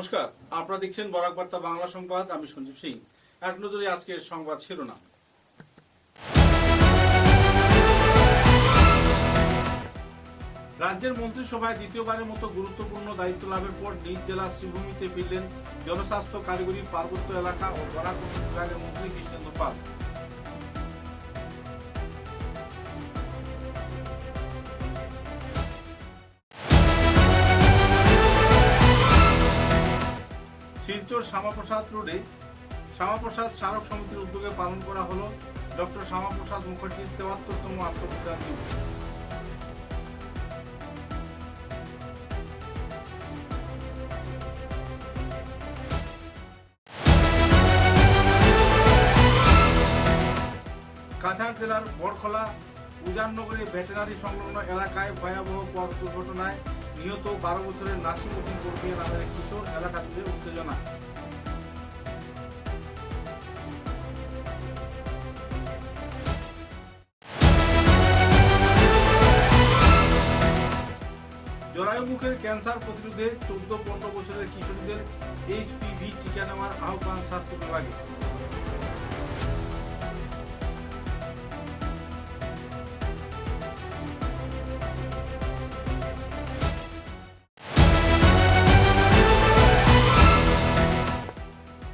নমস্কার, আপনারা দেখছেন বরাক বার্তা বাংলা সংবাদ। আমি সঞ্জীব সিং। এক নজরে আজকের সংবাদ শিরোনাম। রাজ্যের মন্ত্রিসভায় দ্বিতীয়বারের মতো গুরুত্বপূর্ণ দায়িত্ব লাভের পর নিজ জেলা শ্রীভূমিতে ফিরলেন জনস্বাস্থ্য কারিগরি পার্বত্য এলাকা ও বরাক বিভাগের মন্ত্রী কৃষ্ণেন্দু পাল। শিলচর শ্যামাপ্রসাদ রোডে শ্যামাপ্রসাদ স্মারক সমিতির উদ্যোগে পালন করা হলো ডক্টর শ্যামাপ্রসাদ মুখার্জির ৭৩তম আত্মপ্রদান দিবস। কাছাড় জেলার বড়খলা উজাননগরে ভেটেরিনারি সংলগ্ন এলাকায় ভয়াবহ পথ দুর্ঘটনায় নিহত ১২ বছরের নাসিরউদ্দিন বরপিয়া নামের এক কিশোর। এলাকা জুড়ে উত্তেজনা। জরায়ুমুখের ক্যান্সার প্রতিরোধে ১৪-১৫ বছরের কিশোরীদের HPV টিকা নেওয়ার আহ্বান স্বাস্থ্য বিভাগে।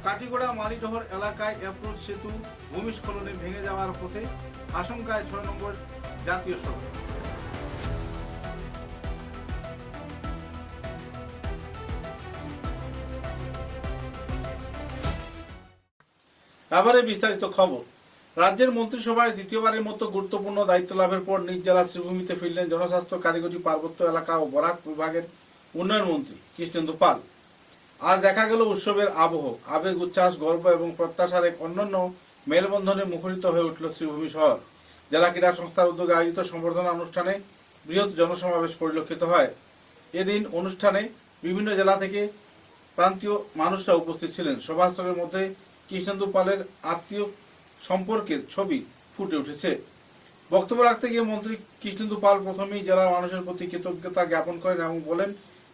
কাটিগড়া মালিডহর এলাকায় অ্যাপ্রোচ সেতু ভূমিস্খলনে ভেঙে যাওয়ার পথে, আশঙ্কায় ৬ নম্বর জাতীয় সড়ক। এবারে বিস্তারিত খবর। রাজ্যের মন্ত্রিসভায় দ্বিতীয়বারের মতো গুরুত্বপূর্ণ দায়িত্ব লাভের পর নিজ জেলা শ্রীভূমিতে ফিরলেন জনস্বাস্থ্য কারিগরি পার্বত্য এলাকা ও বরাক বিভাগের উন্নয়ন মন্ত্রী কৃষ্ণেন্দু পাল। আর দেখা গেল উৎসবের আবহ, আবেগ, উচ্ছ্বাস, গর্ব এবং প্রত্যাশার এক অন্যান্য মেলবন্ধনে মুখরিত হয়ে উঠল শ্রীভূমি শহর। জেলা ক্রীড়া সংস্থার উদ্যোগে আয়োজিত সংবর্ধনা অনুষ্ঠানে বৃহৎ জনসমাবেশ পরিলক্ষিত হয়। এদিন অনুষ্ঠানে বিভিন্ন জেলা থেকে প্রান্তীয় মানুষরা উপস্থিত ছিলেন। সভাস্থলের মধ্যে কৃষ্ণেন্দু পালের আত্মীয় সম্পর্কের ছবি ফুটে উঠেছে। বক্তব্য রাখতে গিয়ে মন্ত্রী কৃষ্ণেন্দু পাল প্রথমেই জেলার মানুষের প্রতি কৃতজ্ঞতা জ্ঞাপন করেন এবং বলেন,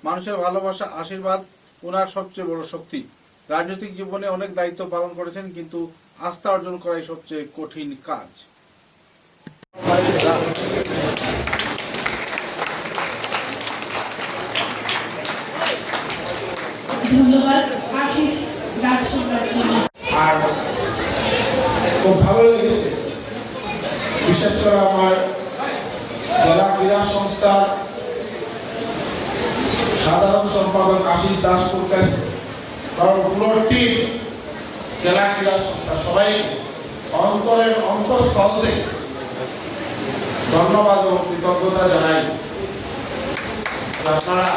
মানুষের ভালোবাসা, আশীর্বাদ ওনার সবচেয়ে বড় শক্তি। রাজনৈতিক জীবনে অনেক দায়িত্ব পালন করেছেন, কিন্তু আস্থা অর্জন করাই সবচেয়ে কঠিন কাজ। ধন্যবাদ আশিস দাস। আর খুব ভালো লেগেছে, বিশেষ করে আমার জেলা ক্রীড়া সংস্থার সাধারণ সম্পাদক আশিস দাসপুর কাছে, কারণ পুরো টিম জেলা ক্রীড়া সংস্থা সবাই অন্তরের অন্তঃস্থল থেকে ধন্যবাদ এবং কৃতজ্ঞতা জানাই। আপনারা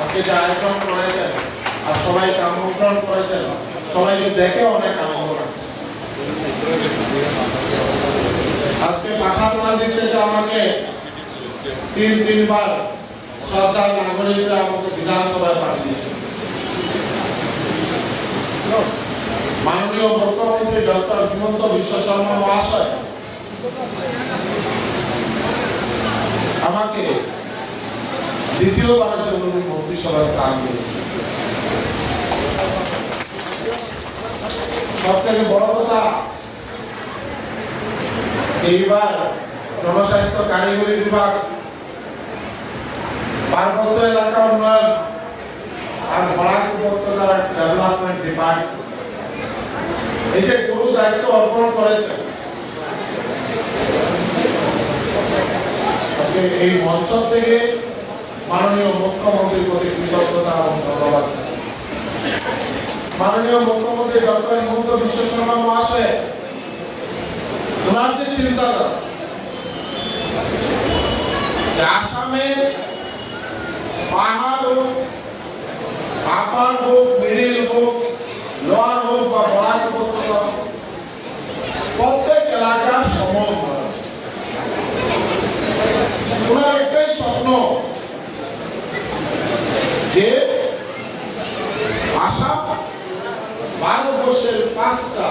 আজকে যে আয়োজন করেছেন আর সবাইকে আমন্ত্রণ করেছেন, সবাইকে দেখে অনেক আনন্দ লাগছে। আজকে পাঠানবাড়ি থেকে আমাকে ৩-৩বার শ্রদ্ধার নাগরিকরা আমাকে বিধানসভায় পাঠিয়েছে। মাননীয় মুখ্যমন্ত্রী ডক্টর হিমন্ত বিশ্ব শর্মা মহাশয় আমাকে দ্বিতীয়বারের জন্য মন্ত্রিসভায় স্থান দিয়েছে। সব থেকে বড় কথা, এইবার জনস্বাস্থ্য কারিগরি বিভাগ, পার্বত্য এলাকা উন্নয়ন আর বরাক উপত্যকার ডেভেলপমেন্ট ডিপার্টমেন্ট এই যে গুরু দায়িত্ব অর্পণ করেছে, এই মঞ্চ থেকে মাননীয় মুখ্যমন্ত্রীর প্রতি কৃতজ্ঞতা এবং ধন্যবাদ। মাননীয় মুখ্যমন্ত্রী ডক্টর হিমন্ত বিশ্ব শর্মা মহাশয় ওনার যে চিন্তাধারা, আসামের পাহাড় হোক, আপার হোক, মিডিল হোক, লোয়ার হোক বা বরাক উপত্যকা, প্রত্যেক এলাকার সমান ওনার একটাই স্বপ্ন যে আসাম ভারতবর্ষের 5টা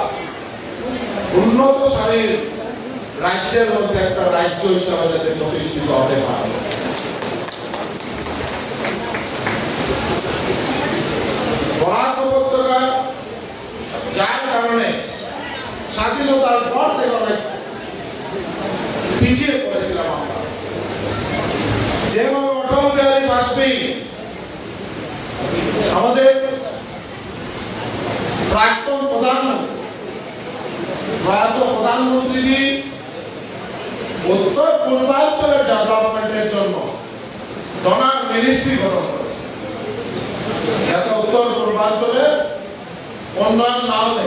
উন্নত সারির রাজ্যের মধ্যে একটা রাজ্য হিসাবে যাতে প্রতিষ্ঠিত হতে পারে। বরাক উপত্যকা যার কারণে স্বাধীনতার পর থেকে অনেক পিছিয়ে পড়েছিলাম আমরা। যেভাবে অটল বিহারী বাজপেয়ী আমাদের প্রাক্তন প্রধানমন্ত্রীজি উত্তর পূর্বাঞ্চলের ডেভেলপমেন্টের জন্য ডোনার মিনিস্ট্রি গঠন করেছে, যাতে উত্তর পূর্বাঞ্চলের উন্নয়ন না হলে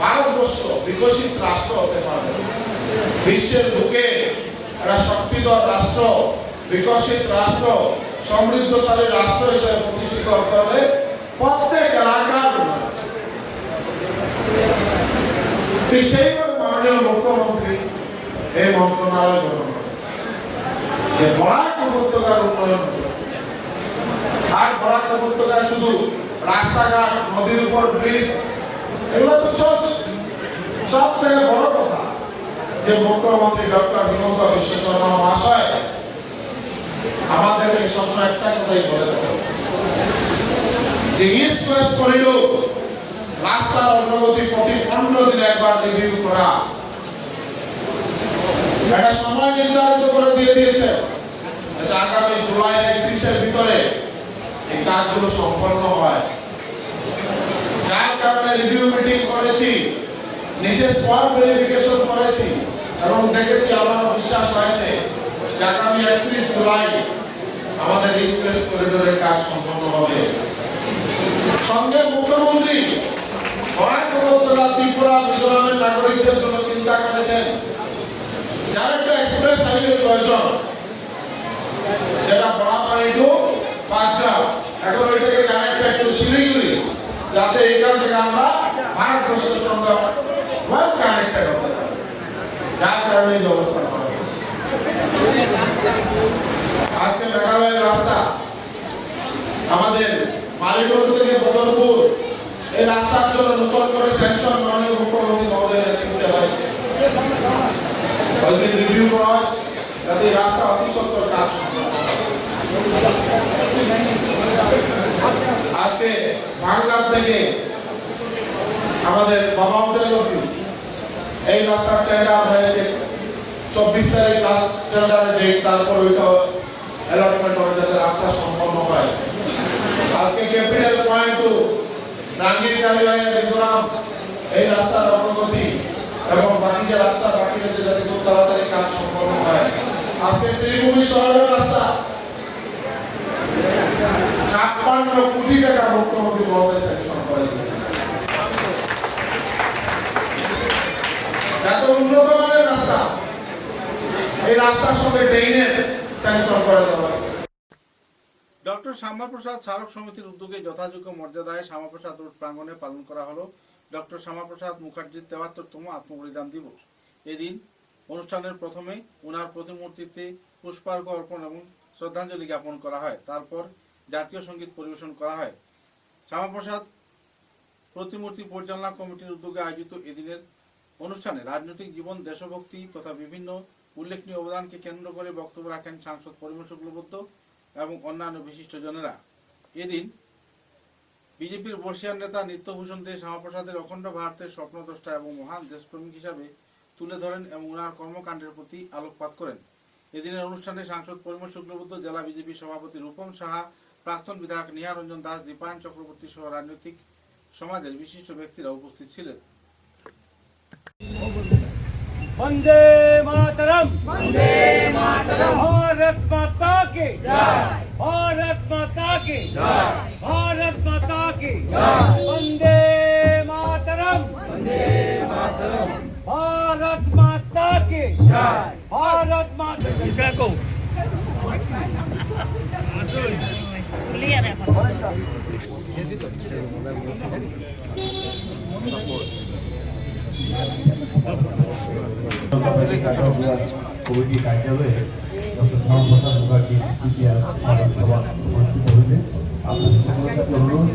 ভারতবর্ষ বিকশিত রাষ্ট্র হতে পারবে। বিশ্বের বুকে একটা শক্তিধর রাষ্ট্র, বিকশিত রাষ্ট্র, সমৃদ্ধশালী রাষ্ট্র হিসেবে প্রতিষ্ঠিত করতে হলে প্রত্যেক এলাকার উন্নয়ন। সেইভাবে মাননীয় মুখ্যমন্ত্রী এই মন্ত্রণালয় গঠন করেন যে বরাক উপত্যকার উন্নয়ন। আর বরাক উপত্যকায় শুধু রাস্তাঘাট, নদীর উপর ব্রিজ, এগুলো তো চলছে। সব থেকে বড় কথা যে মুখ্যমন্ত্রী ডক্টর হিমন্ত বিশ্ব শর্মা মহাশয় আমাদেরকে সবসময় একটা কথাই বলে দেন যে ইস্ট ওয়েস্ট করিডোর রাস্তার অগ্রগতি প্রতি 15 দিনে একবার রিভিউ করা, একটা সময় নির্ধারিত করে দিয়ে দিয়েছে যাতে আগামী জুলাই 31-এর ভিতরে এই কাজগুলো সম্পন্ন হয়। যার কারণে রিভিউ মিটিং করেছি, নিজে স্পট ভেরিফিকেশন করেছি এবং দেখেছি, আমারও বিশ্বাস হয়েছে যে আগামী 31 জুলাই আমাদের ইস্ট ওয়েস্ট করিডোরের কাজ সম্পন্ন হবে। সঙ্গে মুখ্যমন্ত্রী বরাক উপত্যকা, ত্রিপুরা, মিজোরামের নাগরিকদের জন্য চিন্তা করেছেন যার একটা এক্সপ্রেস হাইওয়ে প্রয়োজন, যেটা বড়াপাড়ি টু পাঁচগ্রাম, এখন ওইটাকে কানেক্টেড টু শিলিগুড়ি, যাতে এখান থেকে আমরা ভারতবর্ষের সঙ্গে কানেক্টেড হতে পারি। যার কারণে এই ব্যবস্থা করা হয়েছে। আজকে মেঘালয়ের রাস্তা আমাদের মালিগঞ্জ থেকে বদরপুর, এই রাস্তার জন্য নতুন করে স্যাংশন মাননীয় মুখ্যমন্ত্রী মহোদয়ের নেতৃত্বে হয়েছে। রিভিউ করা হয়েছে যাতে এই রাস্তা অতি সত্তর কাজ। আজকে বাংলা থেকে আমাদের বাবা হোটেল অব্দি এই রাস্তার টেন্ডার হয়েছে। 24 তারিখ লাস্ট টেন্ডারের ডেট, তারপর ওইটা অ্যালটমেন্ট হবে যাতে রাস্তা সম্পন্ন হয়। আজকে ক্যাপিটাল পয়েন্ট টু রাঙ্গিরকালি হয়ে মিজোরাম এই রাস্তার অগ্রগতি এবং বাকি যে রাস্তা বাকি রয়েছে যাতে খুব তাড়াতাড়ি কাজ সম্পন্ন হয়। আজকে শ্রীভূমি শহরের রাস্তা 56 কোটি টাকা মুখ্যমন্ত্রী মহোদয় স্যাংশন করে দিয়েছে। এত উন্নত মানের রাস্তা, এই রাস্তার সঙ্গে ড্রেইনের স্যাংশন করে দেওয়া হয়েছে। ডক্টর শ্যামাপ্রসাদ স্মারক সমিতির উদ্যোগে যথাযোগ্য মর্যাদায় শ্যামাপ্রসাদ রোড প্রাঙ্গণে পালন করা হলো ডক্টর শ্যামাপ্রসাদ মুখার্জির 73তম আত্মবলিদান দিবস। এদিন অনুষ্ঠানের প্রথমে ওনার প্রতিমূর্তিতে পুষ্পার্ঘ্য অর্পণ এবং শ্রদ্ধাঞ্জলি জ্ঞাপন করা হয়। তারপর জাতীয় সঙ্গীত পরিবেশন করা হয়। শ্যামাপ্রসাদ প্রতিমূর্তি পরিচালনা কমিটির উদ্যোগে আয়োজিত এদিনের অনুষ্ঠানে রাজনৈতিক জীবন, দেশভক্তি তথা বিভিন্ন উল্লেখনীয় অবদানকে কেন্দ্র করে বক্তব্য রাখেন সাংসদ পরিমল শুক্লবৈদ্য এবং অন্যান্য বিশিষ্টজনেরা। এদিন বিজেপির বর্ষিয়ান নেতা নিত্যভূষণ দে শ্যামাপ্রসাদের অখণ্ড ভারতের স্বপ্নদ্রষ্টা এবং মহান দেশপ্রেমিক হিসাবে তুলে ধরেন এবং ওনার কর্মকাণ্ডের প্রতি আলোকপাত করেন। এদিনের অনুষ্ঠানে সাংসদ পরিমল শুক্লবৈদ্য, জেলা বিজেপি সভাপতি রূপম সাহা, প্রাক্তন বিধায়ক নিহার রঞ্জন দাস, দীপায়ন চক্রবর্তী সহ রাজনৈতিক সমাজের বিশিষ্ট ব্যক্তিরা উপস্থিত ছিলেন। वंदे मातरम, वंदे मातरम, भारत माता की जय, भारत माता की जय, भारत माता की जय, वंदे मातरम, वंदे मातरम, भारत माता की जय, भारत माता की जय को কমিটি কার্যালয়ে ডক্টর শ্যামাপ্রসাদ মুখার্জি ইতিহাস সভা অনুষ্ঠিত হইলে আপনাদের সকলের কাছে অনুরোধ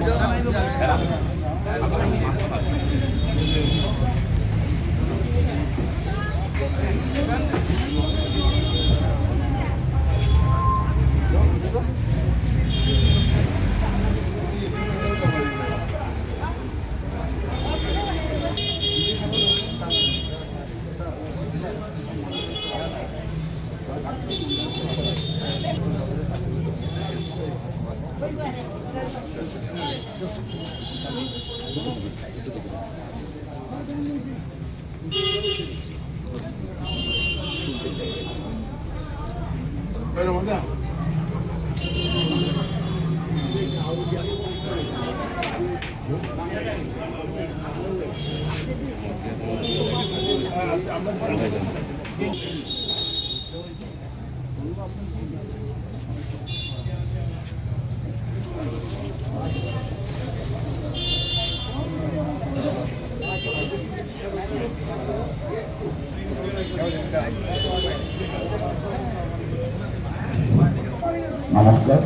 নমস্কার।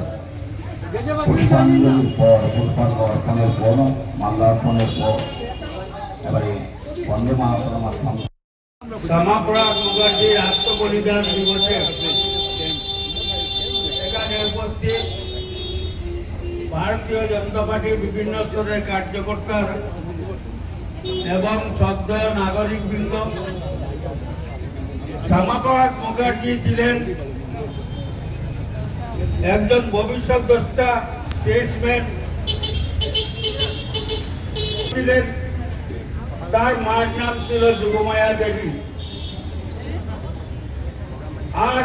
পুষ্পাঞ্জলির পর পুষ্পাঞ্জলি অর্পণের পর মাল্যার্পণের পর এবারে বন্দে মাতরম মাধ্যম শ্যামাপ্রসাদ মুখার্জির আত্মবলিদান দিবসে এখানে উপস্থিত ভারতীয় জনতা পার্টির বিভিন্ন স্তরের কার্যকর্তা এবং শ্রদ্ধেয় নাগরিকবৃন্দ। শ্যামাপ্রসাদ মুখার্জি ছিলেন একজন ভবিষ্যৎ দ্রষ্টা, স্টেটসম্যান ছিলেন। তার মার নাম ছিল যোগমায়া দেবী। আর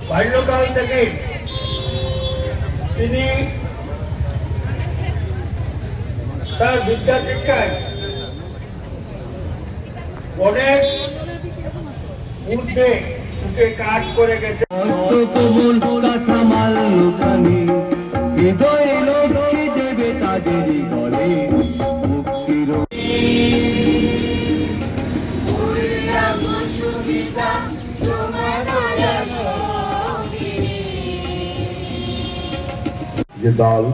বাল্যকাল থেকে তিনি তার বিদ্যা শিক্ষায় অনেক ঊর্ধ্বে উঠে কাজ করে গেছে। যে দল,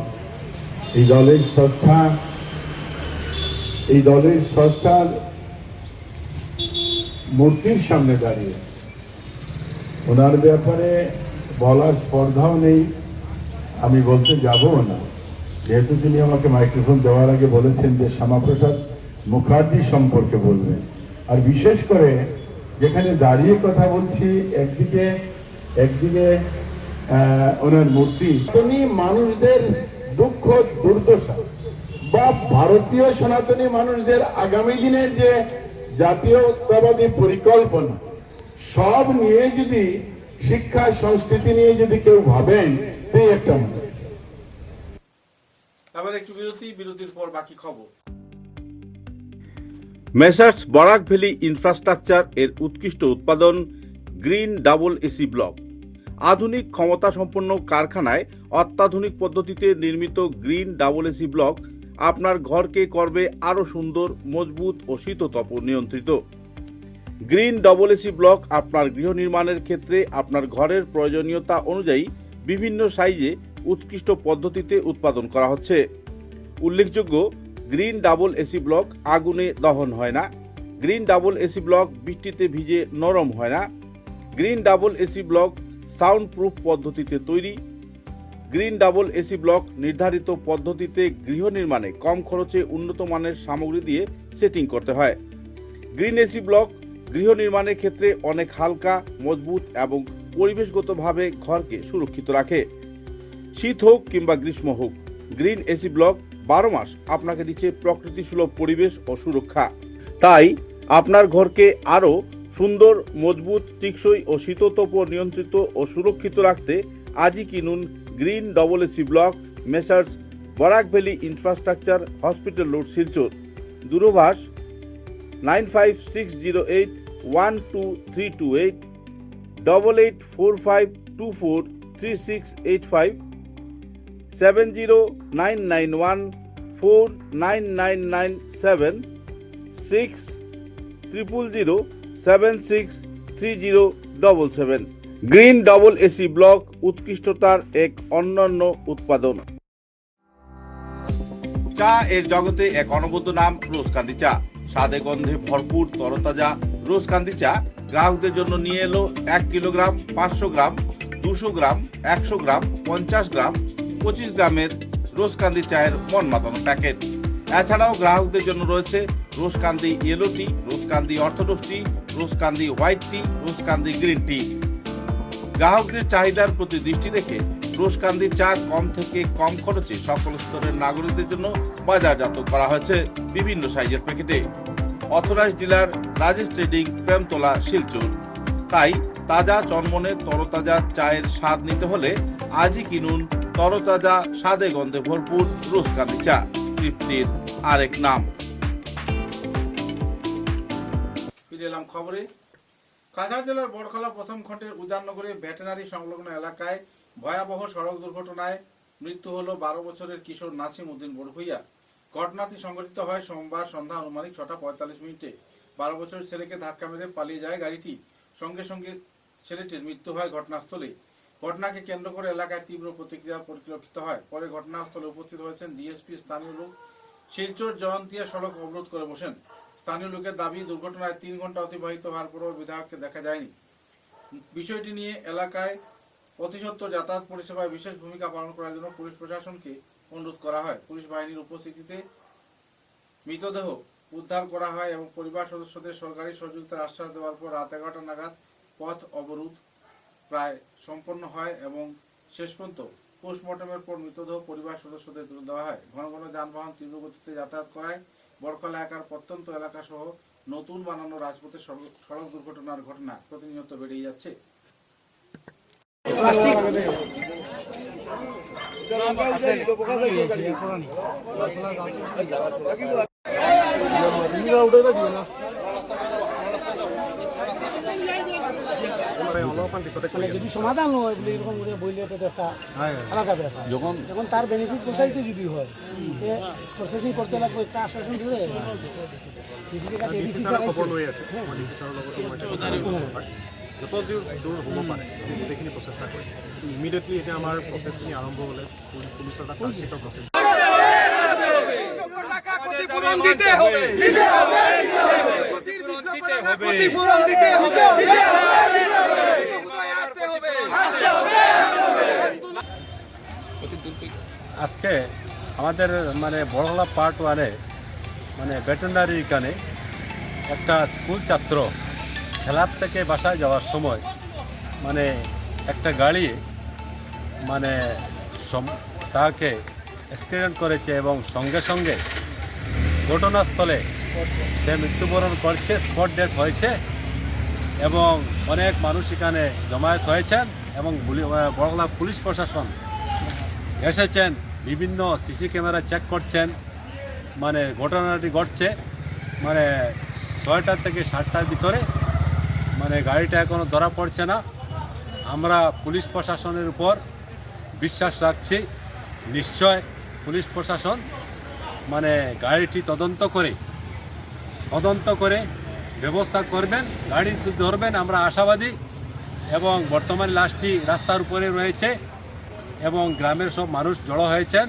এই দলের স্রষ্টার মূর্তির সামনে দাঁড়িয়ে ওনার ব্যাপারে বলার স্পর্ধাও নেই, আমি বলতে যাবও না, যেহেতু তিনি আমাকে মাইক্রোফোন দেওয়ার আগে বলেছেন যে শ্যামাপ্রসাদ মুখার্জি সম্পর্কে বলবেন। আর বিশেষ করে যেখানে দাঁড়িয়ে কথা বলছি, একদিকে ওনার মূর্তি, সনাতনী মানুষদের দুঃখ দুর্দশা বা ভারতীয় সনাতনী মানুষদের আগামী দিনের যে জাতীয়তাবাদী পরিকল্পনা, সব নিয়ে যদি শিক্ষা সংস্কৃতি নিয়ে যদি কেউ ভাবেন, এই একটা মানুষ। আবার একটু বিরতির পর বাকি খবর। মেসার্স বরাক ভ্যালি ইনফ্রাস্ট্রাকচার এর উৎকৃষ্ট উৎপাদন গ্রিন ডাবল এসি ব্লক। আধুনিক ক্ষমতা সম্পন্ন কারখানায় অত্যাধুনিক পদ্ধতিতে নির্মিত গ্রিন ডাবল এসি ব্লক আপনার ঘরকে করবে আরো সুন্দর, মজবুত ও শীততাপ নিয়ন্ত্রিত। গ্রিন ডাবল এসি ব্লক আপনার গৃহ নির্মাণের ক্ষেত্রে আপনার ঘরের প্রয়োজনীয়তা অনুযায়ী বিভিন্ন সাইজে উৎকৃষ্ট পদ্ধতিতে উৎপাদন করা হচ্ছে। উল্লেখযোগ্য, গ্রিন ডাবল এসি ব্লক আগুনে দহন হয় না। গ্রিন ডাবল এসি ব্লক বৃষ্টিতে ভিজে নরম হয় না। Green double AC block sound proof পদ্ধতিতে তৈরি। গ্রিন ডাবল এসি ব্লক নির্ধারিত পদ্ধতিতে গৃহ নির্মাণে কম খরচে উন্নত মানের সামগ্রী দিয়ে সেটিং করতে হয়। গ্রিন এসি ব্লক গৃহ নির্মাণের ক্ষেত্রে অনেক হালকা, মজবুত এবং পরিবেশগতভাবে ঘরকে সুরক্ষিত রাখে। শীত হোক কিংবা গ্রীষ্ম হোক, গ্রিন এসি ব্লক 12 মাস আপনাকে দিচ্ছে প্রকৃতি সুলভ পরিবেশ ও সুরক্ষা। তাই আপনার ঘরকে আরো সুন্দর, মজবুত, টেকসই ও শীততাপ নিয়ন্ত্রিত ও সুরক্ষিত রাখতে আজই কিনুন green double AC block, messrs Barak valley infrastructure, hospital road, Silchar. দূরভাষ 9560812328, 8845243685, 70991499997, 6000763077। গ্রিন ডাবল এসি ব্লক উৎকৃষ্টতার এক অনন্য উৎপাদন। চা এর জগতে এক অনবদ্য নাম রোজকান্দি চা। স্বাদে গন্ধে ভরপুর তরতাজা রোজকান্দি চা গ্রাহকদের জন্য নিয়ে এলো 1 কিলোগ্রাম, 500 গ্রাম, 200 গ্রাম, 100 গ্রাম, 50 গ্রাম, 25 গ্রামের রোজকান্দি চায়ের মন মাতানো প্যাকেট। এছাড়াও গ্রাহকদের জন্য রয়েছে রোজকান্দি ইয়েলো টি, রোজকান্দি অর্থোডক্স টি, রোজকান্দি হোয়াইট টি, রোজকান্দি গ্রিন টি। গ্রাহকদের চাহিদার প্রতি দৃষ্টি রেখে রোজকান্দি চা কম থেকে কম খরচে সকল স্তরের নাগরিকদের জন্য বাজারজাত করা হয়েছে বিভিন্ন সাইজের প্যাকেটে। Authorised dealer Rajesh trading, Premtala, Silchar. তাই তাজা চনমনে তরতাজা চায়ের স্বাদ নিতে হলে আজই কিনুন তরতাজা স্বাদে গন্ধে ভরপুর রোজকান্দি চা, তৃপ্তির আরেক নাম। ফিরে এলাম খবরে। কাছাড় জেলার বড়খলা প্রথম খণ্ডের উজাননগরে ভেটেনারি সংলগ্ন এলাকায় ভয়াবহ সড়ক দুর্ঘটনায় মৃত্যু হল 12 বছরের কিশোর নাসিম উদ্দিন বড়ভূইয়া। ঘটনাটি সংঘটিত হয় সোমবার সন্ধ্যা আনুমানিক 6:45 মিনিটে। 12 বছরের ছেলেকে ধাক্কা মেরে পালিয়ে যায় গাড়িটি। সঙ্গে সঙ্গে ছেলেটির মৃত্যু হয় ঘটনাস্থলে। ঘটনাকে কেন্দ্র করে এলাকায় তীব্র প্রতিক্রিয়া পরিলক্ষিত হয়। পরে ঘটনাস্থলে উপস্থিত হয়েছেন ডিএসপি। স্থানীয় লোক শিলচর জয়ন্তিয়া সড়ক অবরোধ করে বসেন। স্থানীয় লোকের দাবি, দুর্ঘটনায় 3 ঘন্টা অতিবাহিত হওয়ার পরেও বিধায়ককে দেখা যায়নি। বিষয়টি নিয়ে এলাকায় অতিসত্বর যাতায়াত পরিষেবায় বিশেষ ভূমিকা পালন করার জন্য পুলিশ প্রশাসনকে অনুরোধ করা হয়। পুলিশ বাহিনীর উপস্থিতিতে মৃতদেহ উদ্ধার করা হয় এবং পরিবার সদস্যদের সরকারি সহযোগিতার আশ্বাস দেওয়ার পর রাত 11টা নাগাদ পথ অবরোধ প্রায় সম্পন্ন হয় এবং শেষ পর্যন্ত পোস্টমর্টমের পর মৃতদেহ পরিবার সদস্যদের তুলে দেওয়া হয়। ঘন ঘন যানবাহন তীব্র গতিতে যাতায়াত করায় বড়খলা এলাকার প্রত্যন্ত এলাকা সহ নতুন বানানো রাজপথের সড়ক দুর্ঘটনার ঘটনা প্রতিনিয়ত বেড়েই যাচ্ছে। যদি সমাধান হয় বলে এরকম করে বললে তো একটা আলাদা ব্যাপার। যখন তার বেনিফিট পৌঁছাইতে যদি হয় প্রসেসিং করতে লাগবে একটা আশ্বাসন ধরে যত দূৰ হ'ব পাৰে গোটেইখিনি প্ৰচেষ্টা কৰিম। ইমিডিয়েটলি এতিয়া আমাৰ প্ৰচেছখিনি আৰম্ভ হ'লে পুলিচৰ এটা চাৰ্জশ্বিটৰ প্ৰচেছ আজকে আমাদের মানে বড়খলা পার্ট 1-এ মানে ভেটেরিনারি এখানে একটা স্কুল ছাত্র খেলার থেকে বাসায় যাওয়ার সময় মানে একটা গাড়ি মানে তাকে অ্যাক্সিডেন্ট করেছে এবং সঙ্গে সঙ্গে ঘটনাস্থলে সে মৃত্যুবরণ করছে, স্পট ডেথ হয়েছে এবং অনেক মানুষ এখানে জমায়েত হয়েছেন এবং বড়খলা পুলিশ প্রশাসন এসেছেন, বিভিন্ন সিসি ক্যামেরা চেক করছেন। মানে ঘটনাটি ঘটছে মানে 6টা থেকে 7টার ভিতরে। মানে গাড়িটা এখনও ধরা পড়ছে না। আমরা পুলিশ প্রশাসনের উপর বিশ্বাস রাখছি, নিশ্চয় পুলিশ প্রশাসন মানে গাড়িটি তদন্ত করে ব্যবস্থা করবেন, গাড়ি ধরবেন, আমরা আশাবাদী। এবং বর্তমানে লাশটি রাস্তার উপরে রয়েছে এবং গ্রামের সব মানুষ জড়ো হয়েছেন।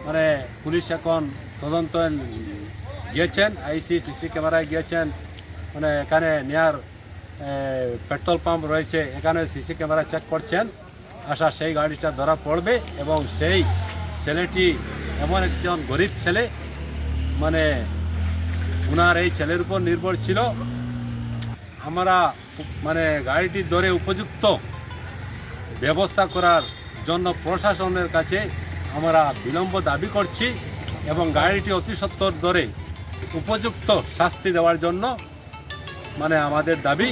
মানে পুলিশ এখন তদন্ত গিয়েছেন, আইসি সিসি ক্যামেরায় গিয়েছেন। মানে এখানে নেয়ার পেট্রোল পাম্প রয়েছে, এখানে সিসি ক্যামেরা চেক করছেন। আশা সেই গাড়িটা ধরা পড়বে এবং সেই ছেলেটি এমন একজন গরিব ছেলে, মানে ওনার এই ছেলের উপর নির্ভর ছিল। আমরা মানে গাড়িটি ধরে উপযুক্ত ব্যবস্থা করার জন্য প্রশাসনের কাছে আমরা বিলম্ব দাবি করছি এবং গাড়িটি অতি সত্বর ধরে উপযুক্ত শাস্তি দেওয়ার জন্য মানে আমাদের দাবি।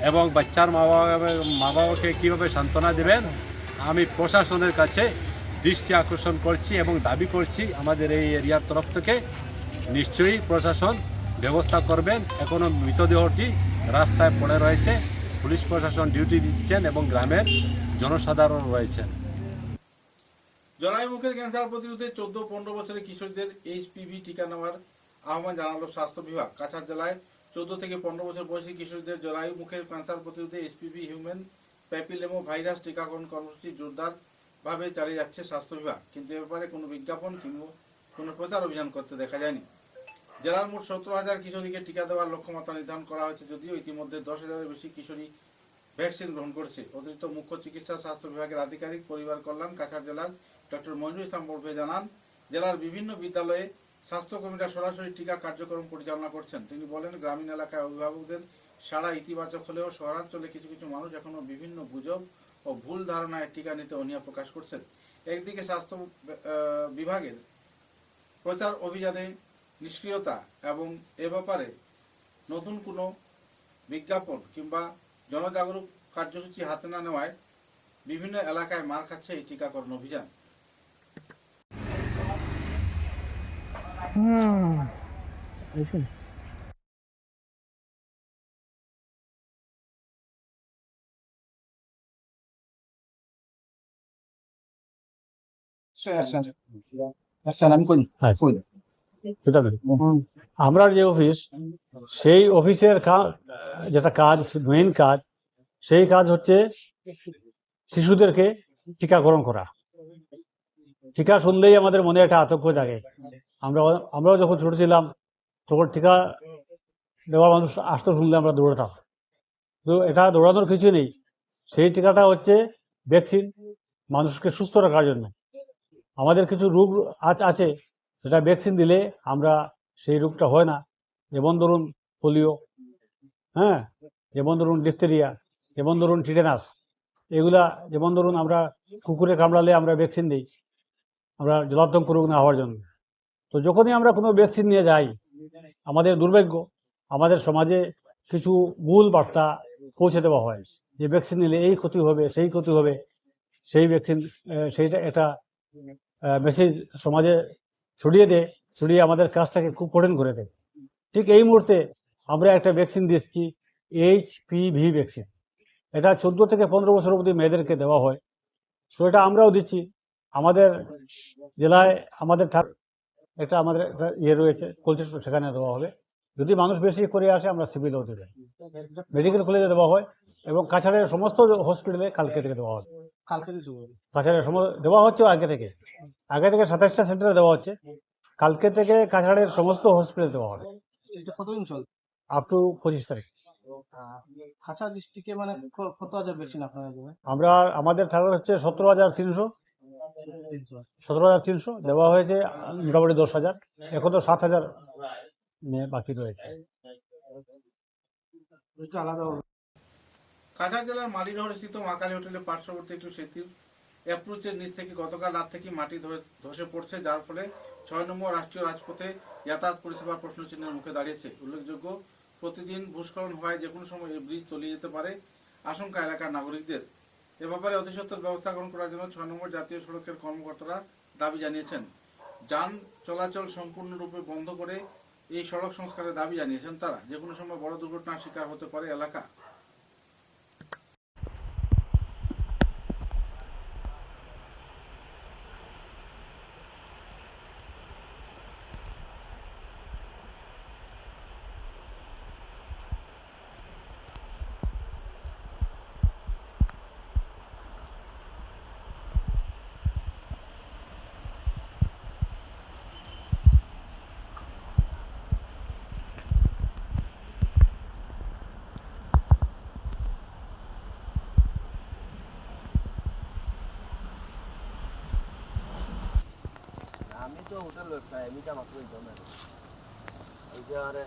এবং বাচ্চার মা বাবাকে কীভাবে সান্ত্বনা দেবেন আমি প্রশাসনের কাছে দৃষ্টি আকর্ষণ করছি এবং দাবি করছি আমাদের এই এরিয়ার তরফ থেকে নিশ্চয়ই প্রশাসন ব্যবস্থা করবেন। এখনও মৃতদেহটি রাস্তায় পড়ে রয়েছে, পুলিশ প্রশাসন ডিউটি দিচ্ছেন এবং গ্রামের জনসাধারণ রয়েছেন। জরায়ু মুখের ক্যান্সার প্রতিরোধে 14-15 বছরের কিশোরীদের HPV টিকা নেওয়ার আহ্বান জানালো স্বাস্থ্য বিভাগ। কাছাড় জেলায় 14 থেকে 15 বছর বয়সী কিশোরীদের জরায়ু মুখের ক্যান্সার প্রতিরোধে HPV হিউম্যান প্যাপিলোমা ভাইরাস টিকাকরণ কর্মসূচি জোরদারভাবে চালিয়ে যাচ্ছে স্বাস্থ্য বিভাগ, কিন্তু এ ব্যাপারে কোনো বিজ্ঞাপন কিংবা কোনো প্রচার অভিযান করতে দেখা যায়নি। জেলার মোট 17,000 কিশোরীকে টিকা দেওয়ার লক্ষ্যমাত্রা নির্ধারণ করা হয়েছে, যদিও ইতিমধ্যে 10,000-এর বেশি কিশোরী ভ্যাকসিন গ্রহণ করেছে। অতিরিক্ত মুখ্য চিকিৎসা স্বাস্থ্য বিভাগের আধিকারিক পরিবার কল্যাণ কাছাড় জেলার ডক্টর মঞ্জুর ইসলাম বড়ভূইয়া জানান, জেলার বিভিন্ন বিদ্যালয়ে স্বাস্থ্যকর্মীরা সরাসরি টিকা কার্যক্রম পরিচালনা করছেন। তিনি বলেন, গ্রামীণ এলাকায় অভিভাবকদের সাড়া ইতিবাচক হলেও শহরাঞ্চলে কিছু কিছু মানুষ এখনো বিভিন্ন গুজব ও ও ভুল ধারণায় টিকা নিতে অনীহা প্রকাশ করছেন। একদিকে স্বাস্থ্য বিভাগের প্রচার অভিযানে নিষ্ক্রিয়তা এবং এ ব্যাপারে নতুন কোনো বিজ্ঞাপন কিংবা জনজাগরণ কার্যসূচি হাতে না নেওয়ায় বিভিন্ন এলাকায় মার খাচ্ছে এই টিকাকরণ অভিযান। আমরা যে অফিস, সেই অফিসের যেটা কাজ, মেইন কাজ, সেই কাজ হচ্ছে শিশুদেরকে টিকাকরণ করা। টিকা শুনলেই আমাদের মনে একটা আতঙ্ক জাগে। আমরাও যখন ছোট ছিলাম তখন টিকা দেওয়া মানুষ আসতে শুনলে আমরা দৌড়াতাম। তো এটা দৌড়ানোর কিছু নেই। সেই টিকাটা হচ্ছে ভ্যাকসিন, মানুষকে সুস্থ রাখার জন্য। আমাদের কিছু রোগ আছে, সেটা ভ্যাকসিন দিলে আমরা সেই রোগটা হয় না। যেমন ধরুন পোলিও, হ্যাঁ, যেমন ধরুন ডিফথেরিয়া, যেমন ধরুন টিটেনাস, এগুলা যেমন ধরুন আমরা কুকুরে কামড়ালে আমরা ভ্যাকসিন দিই, আমরা জলাতঙ্ক রোগ না হওয়ার জন্য। তো যখনই আমরা কোনো ভ্যাকসিন নিয়ে যাই, আমাদের দুর্ভাগ্য আমাদের সমাজে কিছু ভুল বার্তা পৌঁছে দেওয়া হয় যে ভ্যাকসিন নিলে এই ক্ষতি হবে, সেই ক্ষতি হবে। সেই ভ্যাকসিন সেইটা একটা মেসেজ সমাজে ছড়িয়ে আমাদের কাজটাকে খুব কঠিন করে দেয়। ঠিক এই মুহূর্তে আমরা একটা ভ্যাকসিন দিচ্ছি, HPV ভ্যাকসিন। এটা 14 থেকে 15 বছর অবধি মেয়েদেরকে দেওয়া হয়। তো এটা আমরাও দিচ্ছি। আমাদের জেলায় আমাদের একটা ইয়ে রয়েছে কলচেট, সেখানে দেওয়া হবে। যদি মানুষ বেশি করে আসে আমরা সিভিলেও দেবে, মেডিকেল কলেজে দেওয়া হয় এবং কাছাড়ের সমস্ত হসপিটালে কালকে থেকে দেওয়া হবে। কাছাড়ের দেওয়া হচ্ছে আগে থেকে 27টা সেন্টারে দেওয়া হচ্ছে। কালকে থেকে কাছাড়ের সমস্ত হসপিটালে দেওয়া হবে। কতদিন চল আপ টু 25 তারিখ। কাছাড় ডিস্ট্রিক্টে মানে কত হাজার ভ্যাকসিন আপনারা দেবেন? আমাদের টার্গেট হচ্ছে 17,300 দেওয়া হয়েছে, মোটামুটি 10,000, এখন তো 7,000 বাকি রয়েছে। কাছাড় জেলার মালিরহর স্থিত মা কালী হোটেলের পার্শ্ববর্তী একটি সেতুর অ্যাপ্রোচের নিচ থেকে গতকাল রাত থেকে মাটি ধসে পড়ছে, যার ফলে 6 নম্বর রাষ্ট্রীয় রাজপথে যাতায়াত পরিষেবার প্রশ্নচিহ্নের মুখে দাঁড়িয়েছে। উল্লেখযোগ্য, প্রতিদিন ভূস্খলন হওয়ায় যে কোনো সময় এই ব্রিজ তলিয়ে যেতে পারে আশঙ্কা এলাকার নাগরিকদের। এ ব্যাপারে অতিসত্বর ব্যবস্থা গ্রহণ করার জন্য 6 নম্বর জাতীয় সড়কের কর্মকর্তারা দাবি জানিয়েছেন। যান চলাচল সম্পূর্ণরূপে বন্ধ করে এই সড়ক সংস্কারের দাবি জানিয়েছেন তারা। যে কোনো সময় বড় দুর্ঘটনার শিকার হতে পারে এলাকা। আমি তো হোটেল ব্যবসায়ী, আমি তো আমার কইতাম না ওই যে আরে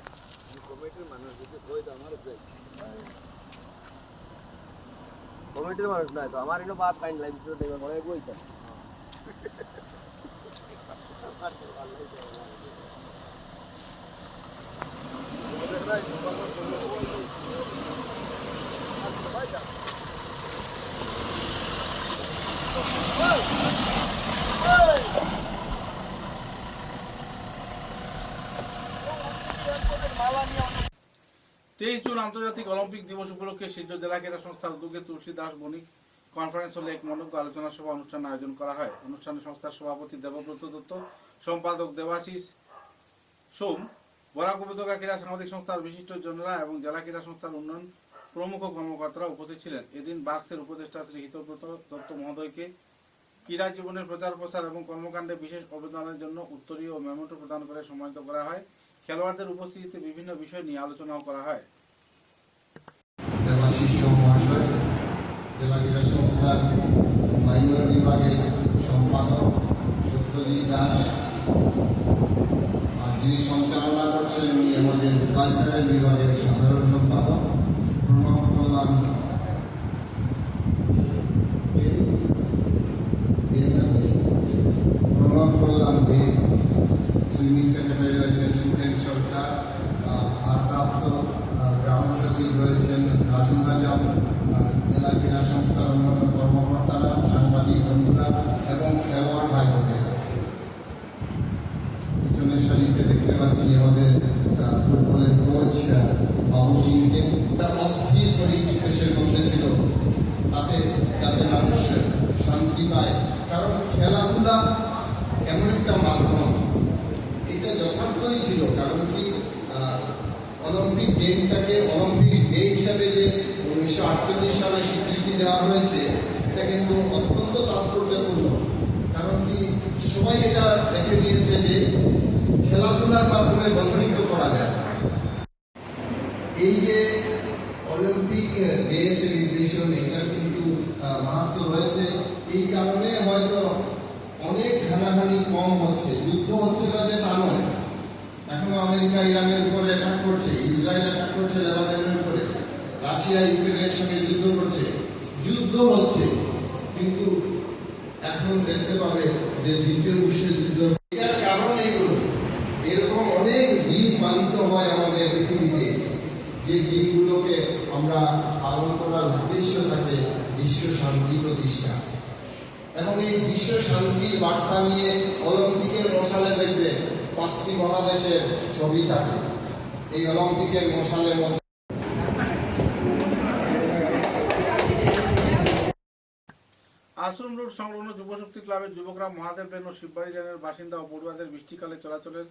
কমিটির মানুষ যদি কই তো আমার কমিটির মানুষ নাই তো আমার এনে বাদ পাইন লাইভ তো দেখবে মনে কইতাম জুন আন্তর্জাতিক অলিম্পিক দিবস উপলক্ষে সিদ্ধ জেলা ক্রীড়া সংস্থার উদ্যোগে তুলসী দাস বণিক কনফারেন্স হলে এক মনোজ্ঞ আলোচনা সভা অনুষ্ঠান আয়োজন করা হয়। অনুষ্ঠানে সংস্থার সভাপতি দেবব্রত দত্ত, সম্পাদক দেবাশিস সোম, বরাক উপত্যকা ক্রীড়া সামাজিক সংস্থার বিশিষ্ট জনেরা এবং জেলা ক্রীড়া সংস্থার উন্নয়ন প্রমুখ কর্মকর্তারা উপস্থিত ছিলেন। এদিন বাক্সের উপদেষ্টা শ্রী হিতব্রত দত্ত মহোদয়কে ক্রীড়া জীবনের প্রচার প্রসার এবং কর্মকাণ্ডে বিশেষ অবদানের জন্য উত্তরীয় ও মেমোটো প্রদান করে সম্মানিত করা হয়। খেলোয়াড়দের উপস্থিতিতে বিভিন্ন বিষয় নিয়ে আলোচনাও করা হয়। দেবাশিস মহাশয়, জেলা ক্রীড়া সংস্থার মাইনর বিভাগের সম্পাদক সত্যজিৎ দাস, আর যিনি সঞ্চালনা করছেন উনি আমাদের কালচারাল বিভাগের সাধারণ সম্পাদক প্রণব প্রধান ইউনিট সেক্রেটারি রয়েছেন সুখেন সরকার, ভারপ্রাপ্ত গ্রাউন্ড সচিব রয়েছেন রাজু আজম, জেলা ক্রীড়া সংস্থার অন্যান্য কর্মকর্তারা, সাংবাদিক বন্ধুরা এবং খেলোয়াড় ভাই বোনেরা। পিছনের সারিতে দেখতে পাচ্ছি আমাদের ফুটবলের কোচ বাবু সিংকে। একটা অস্থির পরিবেশের মধ্যে ছিল, তাতে যাতে মানুষ শান্তি পায়, কারণ খেলাধুলা এমন একটা মাধ্যম, এটা যথার্থই ছিল। কারণ কি অলিম্পিক গেমটাকে অলিম্পিক ডে হিসাবে যে 1948 সালে স্বীকৃতি দেওয়া হয়েছে, এটা কিন্তু অত্যন্ত তাৎপর্যপূর্ণ। কারণ কি সবাই এটা দেখে দিয়েছে যে খেলাধুলার মাধ্যমে বন্ধুত্ব করা যায়। এই যে অলিম্পিক ডে সেলিব্রেশন, এটার কিন্তু মাহাত্ম রয়েছে। এই কারণে হয়তো অনেক হানাহানি কম হচ্ছে, যুদ্ধ হচ্ছে না যে তা নয়। এখনো আমেরিকা ইরানের উপরে অ্যাটাক করছে, ইসরায়েল অ্যাটাক করছে লেবাননের উপরে, রাশিয়া ইউক্রেনের সঙ্গে যুদ্ধ করছে, যুদ্ধ হচ্ছে। কিন্তু এখন দেখতে পাবে যে দ্বিতীয় বিশ্বযুদ্ধ। এর কারণ এগুলো, এরকম অনেক দিন পালিত হয় আমাদের পৃথিবীতে, যে দিনগুলোকে আমরা পালন করার উদ্দেশ্য থাকে বিশ্ব শান্তি প্রতিষ্ঠা। এবং এই বিশ্ব শান্তির বার্তা নিয়ে অলিম্পিকের মশালে দেখবে 5টি মহাদেশের ছবি থাকে এই অলিম্পিকের মশালের মধ্যে। আশ্রম রোড সংলগ্ন যুবশক্তি ক্লাবের যুবকরা মহাদেব লেন ও শিববাড়ি লেনের বাসিন্দা ও পড়ুয়াদের বৃষ্টিকালে চলাচলের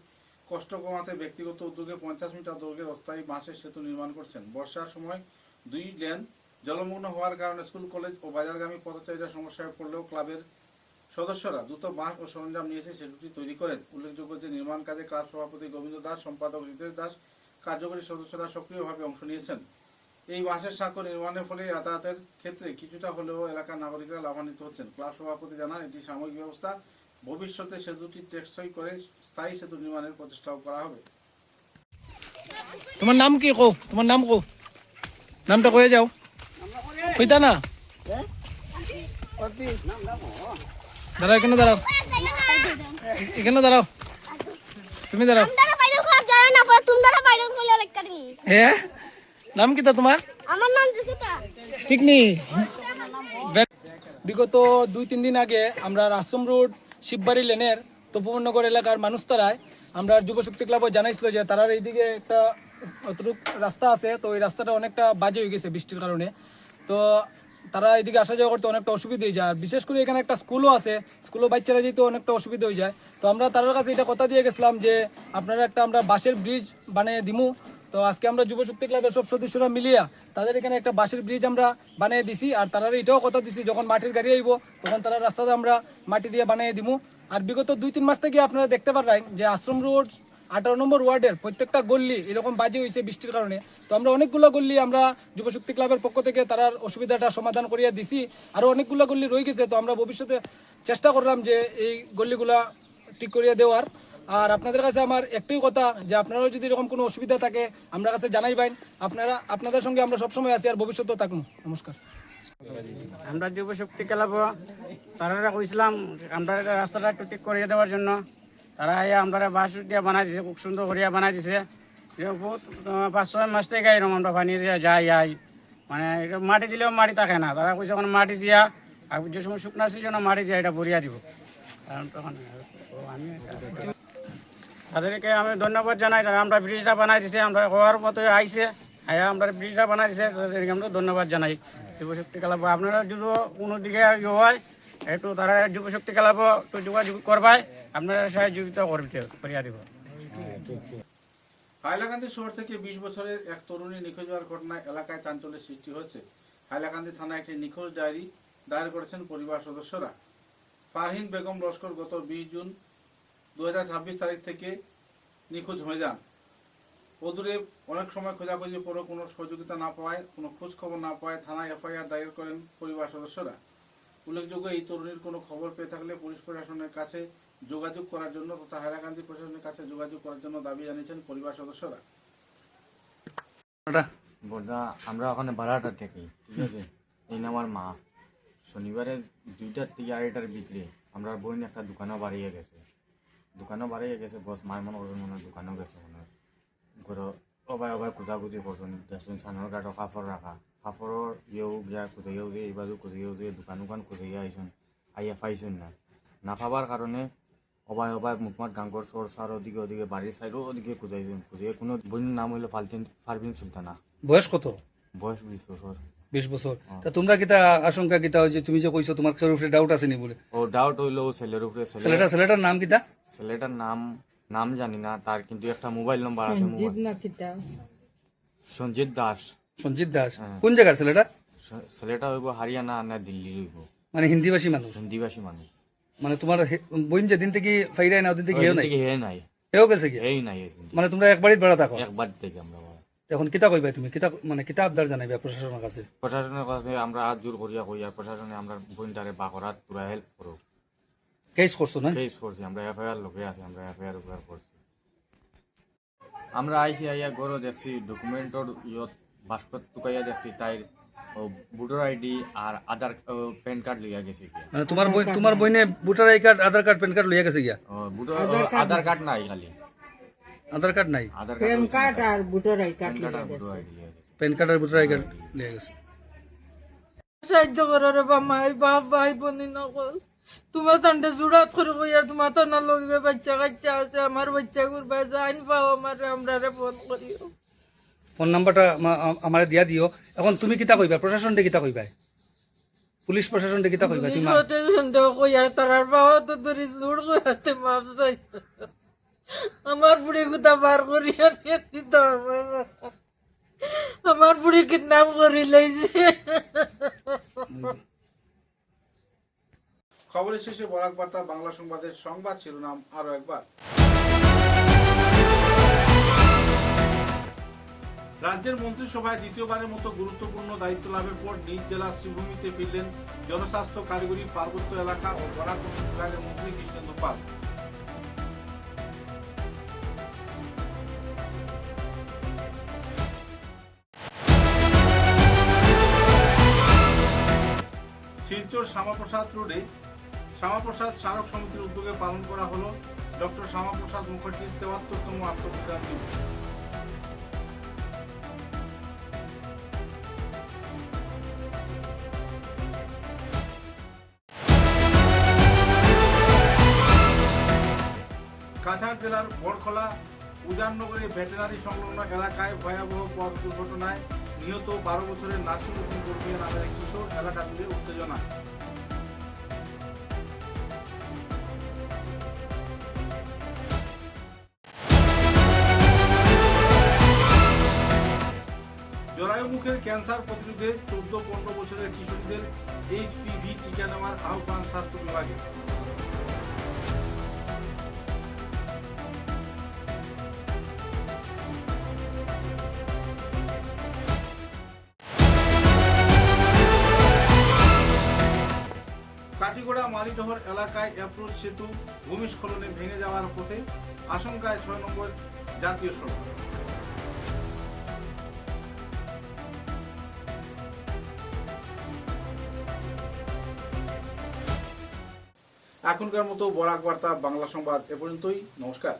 কষ্ট কমাতে ব্যক্তিগত উদ্যোগে 50 মিটার দৈর্ঘ্যের অস্থায়ী বাঁশের সেতু নির্মাণ করছেন। বর্ষার সময় 2 লেন জলমগ্ন হওয়ার কারণে স্কুল, কলেজ ও বাজারগামী পথচারীরা সমস্যায় পড়লেও ক্লাবের সদস্যরা দ্রুত বাঁশ ও সরঞ্জাম নিয়ে এসে সেতুটি তৈরি করেন। উল্লেখযোগ্য যে নির্মাণ কাজে ক্লাব সভাপতি গোবিন্দ দাস, সম্পাদক রিতেশ দাস, কার্যকরী সদস্যরা সক্রিয়ভাবে অংশ নিয়েছেন। এই বাঁশের সাঁকো নির্মাণের ফলে যাতায়াতের ক্ষেত্রে কিছুটা হলেও এলাকার নাগরিকরা লাভান্বিত হচ্ছেন। ক্লাব সভাপতি জানান, এটি সাময়িক ব্যবস্থা, ভবিষ্যতে সেতুটি টেকসই করে স্থায়ী সেতু নির্মাণের প্রচেষ্টাও করা হবে। তোমার নাম কি? কো তোমার নাম, কো নামটা কয়ে যাও, কইতা না? দাঁড়াও, এখানে দাঁড়াও, এখানে দাঁড়াও, তুমি দাঁড়াও। হ্যাঁ, নাম কি তা তোমার? আমার নাম জেসিকা। ঠিক নেই। বিগত 2-3 দিন আগে আমরা আশ্রম রোড শিববাড়ি লেনের তপবনগর এলাকার মানুষ তারায় আমরা যুবশক্তি ক্লাবও জানাইছিল যে তারা এইদিকে একটা অতটুক রাস্তা আছে, তো ওই রাস্তাটা অনেকটা বাজে হয়ে গেছে বৃষ্টির কারণে। তো তারা এদিকে আসা যাওয়া করতে অনেকটা অসুবিধা হয়ে যায়। আর বিশেষ করে এখানে একটা স্কুলও আছে, স্কুলও বাচ্চারা যেতে অনেকটা অসুবিধা হয়ে যায়। তো আমরা তাদের কাছে এটা কথা দিয়ে গেছিলাম যে আপনারা একটা আমরা বাঁশের ব্রিজ বানিয়ে দিমু। তো আজকে আমরা যুবশক্তি ক্লাবের সব সদস্যরা মিলিয়া তাদের এখানে একটা বাঁশের ব্রিজ আমরা বানিয়ে দিছি। আর তারা এটাও কথা দিছি যখন মাটির গাড়ি আইব তখন তারা রাস্তাতে আমরা মাটি দিয়ে বানিয়ে দিমু। আর বিগত 2-3 মাস থেকে আপনারা দেখতে পারেন যে আশ্রম রোড 18 নম্বর ওয়ার্ডের প্রত্যেকটা গল্লি এরকম বাজে হয়েছে বৃষ্টির কারণে। তো আমরা অনেকগুলো গল্লি আমরা যুবশক্তি ক্লাবের পক্ষ থেকে তার অসুবিধাটা সমাধান করিয়া দিছি। আরও অনেকগুলো গল্লি রয়ে গেছে, তো আমরা ভবিষ্যতে চেষ্টা করলাম যে এই গল্লিগুলা ঠিক করিয়া দেওয়ার। আর আপনাদের কাছে আমার একটাই কথা যে আপনারাও যদি এরকম কোনো অসুবিধা থাকে আমরা কাছে জানাইবেন। আপনাদের সঙ্গে আমরা সবসময় আছি আর ভবিষ্যতেও থাকবো। নমস্কার। আমরা যুবশক্তি ক্লাব তারা কইছিলাম আমরা রাস্তাটা একটু ঠিক করিয়ে দেওয়ার জন্য। তারা আমরা বাঁশ দিয়ে বানাই দিছে, খুব সুন্দর করিয়া বানাই দিছে। বহুত 5-6 মাস থেকে এরকম আমরা বানিয়ে দিয়ে যাই মানে মাটি দিলেও মাটি থাকে না। তারা কইছে এখন মাটি দিয়া আর যে সময় শুকনা সিজন মাটি দিয়া এটা ভরিয়া দিব। কারণ তখন আমি তাদেরকে আমি ধন্যবাদ জানাই। তারা আমরা ব্রিজটা বানাই দিছে, আমরা হওয়ার মতো আইসে আমরা ব্রিজটা বানাই দিছে, তাদেরকে আমরা ধন্যবাদ জানাই। যুবশক্তি ক্লাব আপনারা যদি কোনো দিকে হয় একটু তারা যুবশক্তি ক্লাব একটু যোগাযোগ করবাই, আপনারা সহযোগিতা করিয়া দিব। হাইলাকান্দি শহর থেকে 20 বছরের এক তরুণী নিখোঁজ হওয়ার ঘটনায় এলাকায় চাঞ্চল্যের সৃষ্টি হয়েছে। হাইলাকান্দি থানায় একটি নিখোঁজ ডায়েরি দায়ের করেছেন পরিবার সদস্যরা। ফারহিন বেগম লস্কর গত 20 জুন 2026 তারিখ থেকে নিখোঁজ হয়ে যান। অদূরে অনেক সময় খোঁজাখুঁজি পরেও কোনো সহযোগিতা না পাওয়ায়, কোনো খোঁজ খবর না পাওয়ায় থানায় এফআইআর দায়ের করেন পরিবার সদস্যরা। উল্লেখযোগ্য, এই তরুণীর কোনো খবর পেয়ে থাকলে পুলিশ প্রশাসনের কাছে যোগাযোগ করার জন্য তথা হাইলাকান্দি প্রশাসনের কাছে যোগাযোগ করার জন্য দাবি জানিয়েছেন পরিবার সদস্যরা। আমরা ওখানে ভাড়াটা থাকি, ঠিক আছে। এই আমার মা শনিবারে 2টা থেকে 2:30টার ভিতরে আমরা বোন একটা দোকানে বাড়িয়ে গেছে। দোকানও বাড়িয়ে গেছে বস মায় মনে করবেন মনে হয় দোকানেও গেছে মনে হয় ঘর অবাই অবাই খোঁজাখুঁজি করছেন দেখছেন সানোর গাঁটও কাপড় রাখা কাপড়ের ইয়েও গিয়া খুঁজাইয়াও দিয়ে এই বাজু খুঁজাইয়াও দিয়ে দোকান খুঁজাইয়া আইসন আইয়া পাইছেন না পাবার কারণে অবাই অবাই মুখমাট গাঙ্গর সর সার ওদিকে বাড়ির সাইডও ওদিকে খুঁজাইছেন খুঁজিয়ে কোনো বোনের নাম হইলো পারভিন সুলতানা। বয়স কত? বয়স 20 বছর। 20 বছর। তা তোমরা কিতা আশঙ্কা কিতা হয় যে তুমি যে কইছো তোমার কারোর উপরে ডাউট আছে নি বলে? ও ডাউট হইলো ছেলের উপরে। ছেলেটার নাম কিতা? ছেলেটার নাম জানি না, তার কিন্তু একটা মোবাইল নাম্বার আছে। সঞ্জিত দাস। সঞ্জিত দাস কোন জায়গার ছেলেটা? ছেলেটা হইব হারিয়ানা না দিল্লি হইব। মানে হিন্দিভাষী মানুষ? হিন্দিভাষী মানুষ। মানে তোমার বোন যেদিন থেকে ফাইরাই না ওদিন থেকে হে নাই হেও গেছে কি? হেই নাই। মানে তোমরা একবারই বেড়া থাকো? একবার থেকে আমরা। এখন কিতা কইবা তুমি? কিতা মানে কিতা আবদার জানাইবা প্রশাসনের কাছে? প্রশাসনের কাছে আমরা হাত জোর করিয়া কই আর প্রশাসনে আমরা বোনটারে বাকরাত পুরা হেল্প করো। কেস করছো না? কেস করছি আমরা, এফআইআর লোকে আছে, আমরা এফআইআর উপর করছি। আমরা আইসি আইয়া গরো দেখছি ডকুমেন্টর ইয়ত বাস্কত টুকাইয়া দেখছি তাই ভোটার আইডি আর আধার প্যান কার্ড লইয়া গেছে কি। মানে তোমার বইনে voter I card Aadhaar card PAN card লইয়া গেছে গিয়া? আধার কার্ড নাই, খালি আধার কার্ড নাই, প্যান কার্ড আর voter I card PAN card আর ভোটার আই কার্ড লইয়া গেছে। সাহায্য করো রে মাই বাপ ভাই বোনি নকল তোমার তান্ডে জুড়াত করে কইয়া তোমার তো না লগে বাচ্চা কাচ্চা আছে, আমার বাচ্চা গুরবা জান পাও আমার আমরা রে ফোন করিও। ফোন নাম্বারটা আমারে দিয়া দিও। এখন তুমি কিতা কইবা? প্রশাসন দে কিতা কইবা? পুলিশ প্রশাসন দে কিতা কইবা? তুমি সন্দেহ কইয়া তারার বাবা তো ধরি জুড় কইতে মাপ চাই আমার বুড়ি গুতা বার করিয়া নিয়ে দিত আমার বুড়ি কিডন্যাপ করি লাইছে। খবরের শেষে বরাক বার্তা বাংলা সংবাদের সংবাদ শিরোনাম আরো একবার। রাজ্যের মন্ত্রিসভায় দ্বিতীয়বারের মতো গুরুত্বপূর্ণ দায়িত্ব লাভের পর নিজ জেলা শ্রীভূমিতে ফিরলেন জনস্বাস্থ্য কারিগরি পার্বত্য এলাকা ও বরাক বিভাগের মন্ত্রী কৃষ্ণেন্দু পাল। শিলচর শ্যামাপ্রসাদ রোডে শ্যামাপ্রসাদ স্মারক সমিতির উদ্যোগে পালন করা হলো ডক্টর শ্যামাপ্রসাদ মুখার্জির ৭৩তম আত্মপ্রদান দিবস। কাছাড় জেলার বড়খলা উজাননগরে ভেটেনারি সংলগ্ন এলাকায় ভয়াবহ পথ দুর্ঘটনায় নিহত ১২ বছরের নাসিরউদ্দিন বর্মিয়া নামের এক কিশোর, এলাকা জুড়ে উত্তেজনা। জরায়ুমুখের ক্যান্সার প্রতিরোধে ১৪-১৫ বছরের কিশোরীদের HPV টিকা নেওয়ার আহ্বান স্বাস্থ্য বিভাগে। কাটিগড়া মালিডহর এলাকায় অ্যাপ্রোচ সেতু ভূমিস্খলনে ভেঙে যাওয়ার পথে, আশঙ্কায় ৬ নম্বর জাতীয় সড়ক। এখনকার মতো বরাক বার্তা বাংলা সংবাদ এ পর্যন্তই। নমস্কার।